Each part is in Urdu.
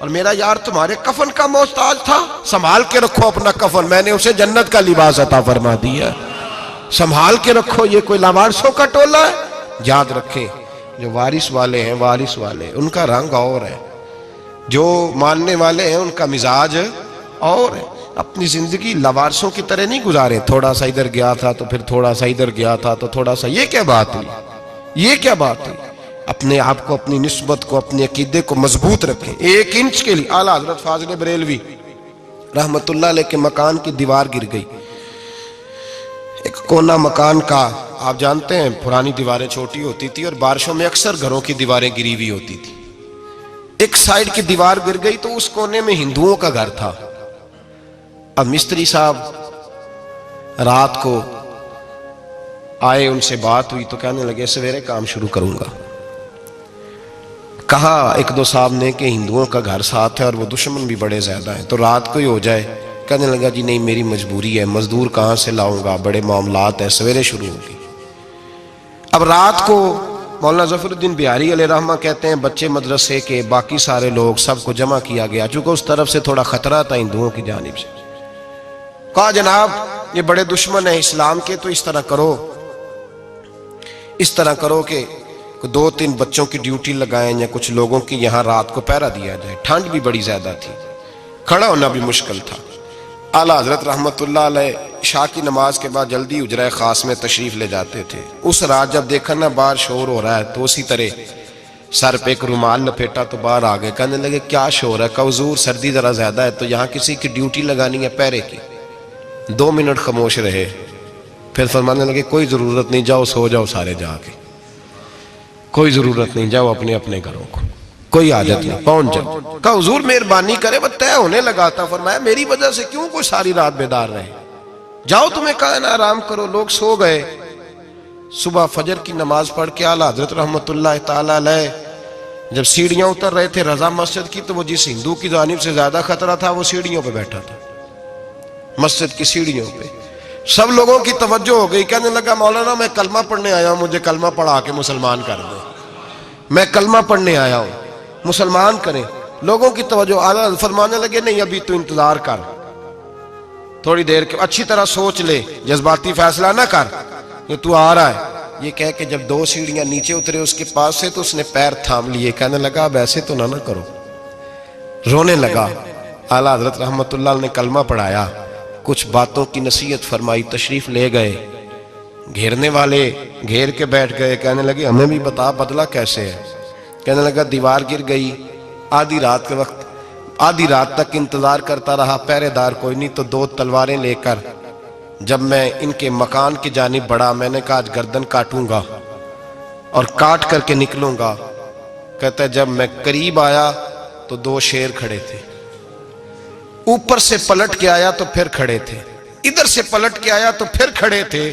اور میرا یار تمہارے کفن کا محتاج تھا، سنبھال کے رکھو اپنا کفن، میں نے اسے جنت کا لباس عطا فرما دیا، سنبھال کے رکھو، یہ کوئی لاوارثوں کا ٹولہ ہے۔ یاد رکھیں جو وارث والے ہیں، وارث والے ان کا رنگ اور ہے، جو ماننے والے ہیں ان کا مزاج اور ہے۔ اپنی زندگی لاوارثوں کی طرح نہیں گزارے، تھوڑا سا ادھر گیا تھا تو پھر تھوڑا سا ادھر گیا تھا تو تھوڑا سا، یہ کیا بات ہوئی، یہ کیا بات ہوئی؟ اپنے آپ کو، اپنی نسبت کو، اپنے عقیدے کو مضبوط رکھیں۔ 1 انچ کے لیے اعلیٰ حضرت فاضل بریلوی رحمت اللہ علیہ کے مکان کی دیوار گر گئی، ایک کونا مکان کا، آپ جانتے ہیں پرانی دیواریں چھوٹی ہوتی تھی اور بارشوں میں اکثر گھروں کی دیواریں گری ہوئی ہوتی تھی، ایک سائیڈ کی دیوار گر گئی تو اس کونے میں ہندوؤں کا گھر تھا۔ اب مستری صاحب رات کو آئے، ان سے بات ہوئی تو کہنے لگے سویرے کام شروع کروں گا۔ کہا 1-2 صاحب نے کہ ہندوؤں کا گھر ساتھ ہے اور وہ دشمن بھی بڑے زیادہ ہیں، تو رات کو ہی ہو جائے۔ کہنے لگا جی نہیں، میری مجبوری ہے، مزدور کہاں سے لاؤں گا، بڑے معاملات ہیں، سویرے شروع ہوگی۔ اب رات کو مولانا ظفر الدین بہاری علیہ رحمہ کہتے ہیں بچے مدرسے کے، باقی سارے لوگ، سب کو جمع کیا گیا، چونکہ اس طرف سے تھوڑا خطرہ تھا ہندوؤں کی جانب سے۔ کہا جناب یہ بڑے دشمن ہیں اسلام کے، تو اس طرح کرو کہ 2-3 بچوں کی ڈیوٹی لگائیں یا کچھ لوگوں کی یہاں رات کو پہرا دیا جائے، ٹھنڈ بھی بڑی زیادہ تھی، کھڑا ہونا بھی مشکل تھا۔ اعلیٰ حضرت رحمت اللہ علیہ عشاء کی نماز کے بعد جلدی حجرہ خاص میں تشریف لے جاتے تھے۔ اس رات جب دیکھا نا باہر شور ہو رہا ہے تو اسی طرح سر پہ ایک رومال لپیٹا تو باہر آ گئے، کہنے لگے کیا شور ہے؟ کہا حضور سردی ذرا زیادہ ہے تو یہاں کسی کی ڈیوٹی لگانی ہے پہرے کی۔ 2 منٹ خاموش رہے، پھر فرمانے لگے کوئی ضرورت نہیں، جاؤ سو جاؤ سارے جا کے، کوئی ضرورت نہیں، جاؤ اپنے اپنے گھروں کو، کوئی حاجت نہیں، پہنچ جاؤ۔ کہا حضور مہربانی کرے، وہ طے ہونے لگا تھا۔ فرمایا میری وجہ سے کیوں کوئی ساری رات بیدار رہے، جاؤ تمہیں کہا نا آرام کرو۔ لوگ سو گئے۔ صبح فجر کی نماز پڑھ کے اعلیٰ حضرت رحمت اللہ تعالی علیہ جب سیڑھیاں اتر رہے تھے رضا مسجد کی، تو وہ جس ہندو کی جانب سے زیادہ خطرہ تھا وہ سیڑھیوں پہ بیٹھا تھا، مسجد کی سیڑھیوں پہ۔ سب لوگوں کی توجہ ہو گئی، کہنے لگا مولانا میں کلمہ پڑھنے آیا ہوں، مجھے کلمہ پڑھا کے مسلمان کر دیں، میں کلمہ پڑھنے آیا ہوں، مسلمان کریں۔ لوگوں کی توجہ، اعلیٰ فرمانے لگے نہیں ابھی تو انتظار کر، تھوڑی دیر کے اچھی طرح سوچ لے، جذباتی فیصلہ نہ کر، یہ تو آ رہا ہے۔ یہ کہہ کے جب 2 سیڑھیاں نیچے اترے اس کے پاس سے تو اس نے پیر تھام لیے، کہنے لگا اب ایسے تو نہ کرو، رونے لگا۔ اعلیٰ حضرت رحمت اللہ نے کلمہ پڑھایا، کچھ باتوں کی نصیحت فرمائی، تشریف لے گئے۔ گھیرنے والے گھیر کے بیٹھ گئے، کہنے لگے ہمیں بھی بتا بدلہ کیسے ہے۔ کہنے لگا دیوار گر گئی، آدھی رات کے وقت، آدھی رات تک انتظار کرتا رہا، پہرے دار کوئی نہیں، تو 2 تلواریں لے کر جب میں ان کے مکان کی جانب بڑھا، میں نے کہا آج گردن کاٹوں گا اور کاٹ کر کے نکلوں گا۔ کہتا ہے جب میں قریب آیا تو 2 شیر کھڑے تھے، اوپر سے پلٹ کے آیا تو پھر کھڑے تھے، ادھر سے پلٹ کے آیا تو پھر کھڑے تھے۔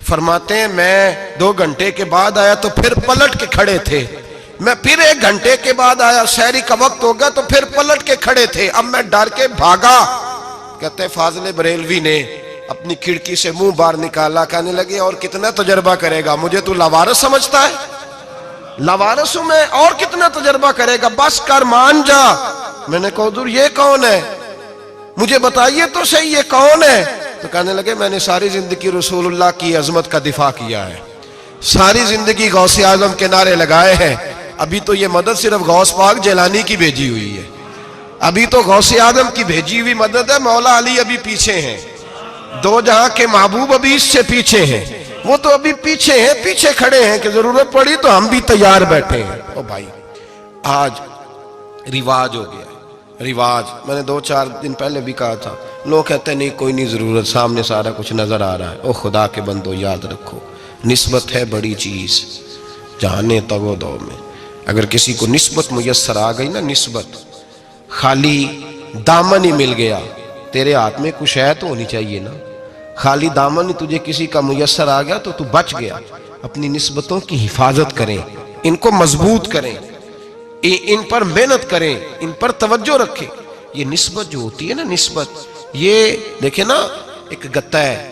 فرماتے ہیں میں 2 گھنٹے کے بعد آیا تو پھر پلٹ کے کھڑے تھے، میں پھر 1 گھنٹے کے بعد آیا، سحری کا وقت ہو گیا تو پھر پلٹ کے کھڑے تھے، اب میں ڈر کے بھاگا۔ کہتے ہیں فاضل بریلوی نے اپنی کھڑکی سے منہ باہر نکالا، کہنے لگے اور کتنا تجربہ کرے گا، مجھے تو لاوارث سمجھتا ہے، لاوارث ہوں میں، اور کتنا تجربہ کرے گا، بس کر مان جا۔ میں نے کہا حضور یہ کون ہے، مجھے بتائیے تو صحیح یہ کون ہے۔ تو کہنے لگے میں نے ساری زندگی رسول اللہ کی عظمت کا دفاع کیا ہے، ساری زندگی غوث اعظم کے نعرے لگائے ہیں، ابھی تو یہ مدد صرف غوث پاک جیلانی کی بھیجی ہوئی ہے، ابھی تو غوث اعظم کی بھیجی ہوئی مدد ہے، مولا علی ابھی پیچھے ہیں، 2 جہاں کے محبوب ابھی اس سے پیچھے ہیں، وہ تو ابھی پیچھے ہیں، پیچھے کھڑے ہیں کہ ضرورت پڑی تو ہم بھی تیار بیٹھے ہیں۔ او بھائی آج رواج ہو گیا، رواج، میں نے 2-4 دن پہلے بھی کہا تھا، لوگ کہتے ہیں نہیں کوئی نہیں ضرورت، سامنے سارا کچھ نظر آ رہا ہے۔ او خدا کے بندو یاد رکھو، نسبت ہے بڑی چیز، جانے تگو دو میں، اگر کسی کو نسبت میسر آ گئی نا، نسبت، خالی دامن ہی مل گیا، تیرے ہاتھ میں کچھ ہے تو ہونی چاہیے نا، خالی دامن ہی تجھے کسی کا میسر آ گیا تو بچ گیا۔ اپنی نسبتوں کی حفاظت کریں، ان کو مضبوط کریں، ان پر محنت کریں، ان پر توجہ رکھیں۔ یہ نسبت جو ہوتی ہے نا، نسبت، یہ دیکھیں نا ایک گتا ہے،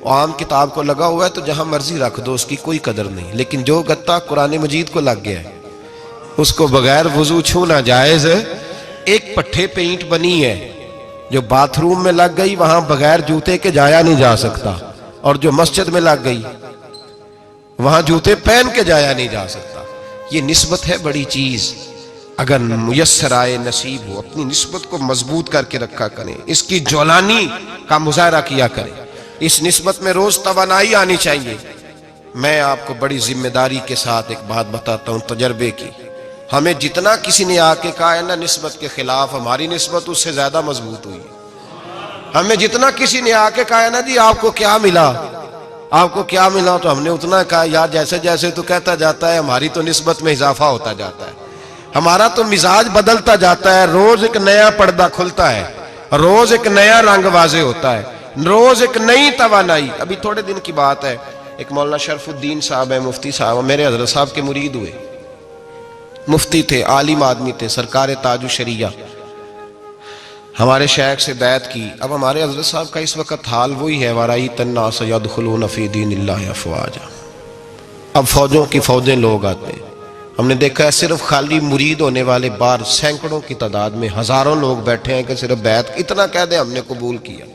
عام کتاب کو لگا ہوا ہے تو جہاں مرضی رکھ دو، اس کی کوئی قدر نہیں، لیکن جو گتا قرآن مجید کو لگ گیا ہے اس کو بغیر وضو چھونا جائز ایک پٹھے پہ اینٹ بنی ہے جو باتھ روم میں لگ گئی وہاں بغیر جوتے کے جایا نہیں جا سکتا، اور جو مسجد میں لگ گئی وہاں جوتے پہن کے جایا نہیں جا سکتا۔ یہ نسبت ہے بڑی چیز، اگر میسر آئے نصیب ہو اپنی نسبت کو مضبوط کر کے رکھا کریں، اس کی جولانی کا مظاہرہ کیا کریں، اس نسبت میں روز توانائی آنی چاہیے۔ میں آپ کو بڑی ذمہ داری کے ساتھ ایک بات بتاتا ہوں تجربے کی، ہمیں جتنا کسی نے آ کے کہا ہے نا نسبت کے خلاف، ہماری نسبت اس سے زیادہ مضبوط ہوئی ہے۔ ہمیں جتنا کسی نے آ کے کہا ہے نا جی آپ کو کیا ملا، آپ کو کیا ملا، تو ہم نے اتنا کہا یار جیسے جیسے تو کہتا جاتا ہے ہماری تو نسبت میں اضافہ ہوتا جاتا ہے، ہمارا تو مزاج بدلتا جاتا ہے، روز ایک نیا پردہ کھلتا ہے، روز ایک نیا رنگ واضح ہوتا ہے، روز ایک نئی توانائی۔ ابھی تھوڑے دن کی بات ہے، ایک مولانا شرف الدین صاحب ہے، مفتی صاحب، میرے حضرت صاحب کے مرید ہوئے، مفتی تھے، عالم آدمی تھے، سرکار تاج الشریعہ، ہمارے شیخ سے بیعت کی۔ اب ہمارے حضرت صاحب کا اس وقت حال وہی ہے، وَرَأَيْتَ النَّاسَ يَدْخُلُونَ فِي دِينِ اللَّهِ أَفْوَاجًا، اب فوجوں کی فوجیں لوگ آتے ہیں۔ ہم نے دیکھا ہے صرف خالی مرید ہونے والے باہر سینکڑوں کی تعداد میں ہزاروں لوگ بیٹھے ہیں کہ صرف بیعت اتنا کہہ دیں ہم نے قبول کیا۔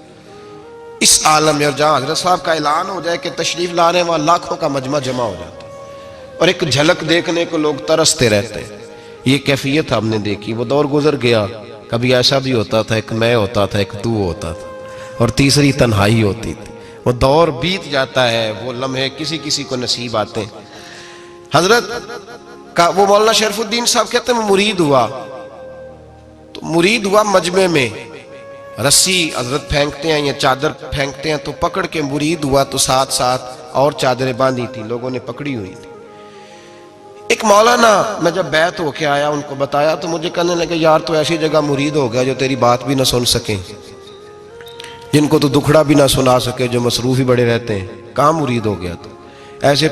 اس عالم میں اور جہاں حضرت صاحب کا اعلان ہو جائے کہ تشریف لا رہے ہیں وہاں لاکھوں کا مجمع جمع ہو جاتا ہے، اور ایک جھلک دیکھنے کو لوگ ترستے رہتے ہیں۔ یہ کیفیت ہم نے دیکھی، وہ دور گزر گیا، کبھی ایسا بھی ہوتا تھا ایک میں ہوتا تھا، ایک تو ہوتا تھا، اور تیسری تنہائی ہوتی تھی۔ وہ دور بیت جاتا ہے، وہ لمحے کسی کسی کو نصیب آتے ہیں۔ حضرت کا وہ مولانا شرف الدین صاحب کہتے ہیں مرید ہوا، تو مرید ہوا مجمع میں، رسی حضرت پھینکتے ہیں یا چادر پھینکتے ہیں تو پکڑ کے مرید ہوا، تو ساتھ ساتھ اور چادریں باندھی تھی، لوگوں نے پکڑی ہوئی تھی۔ ایک مولانا میں جب بیعت ہو کے آیا ان کو بتایا تو مجھے کہنے لگے یار تو ایسی جگہ مرید ہو گیا جو تیری بات بھی نہ سن سکیں، جن کو تو دکھڑا بھی نہ سنا سکے، جو مصروف ہی بڑے رہتے ہیں، کہاں مرید ہو گیا تو ایسے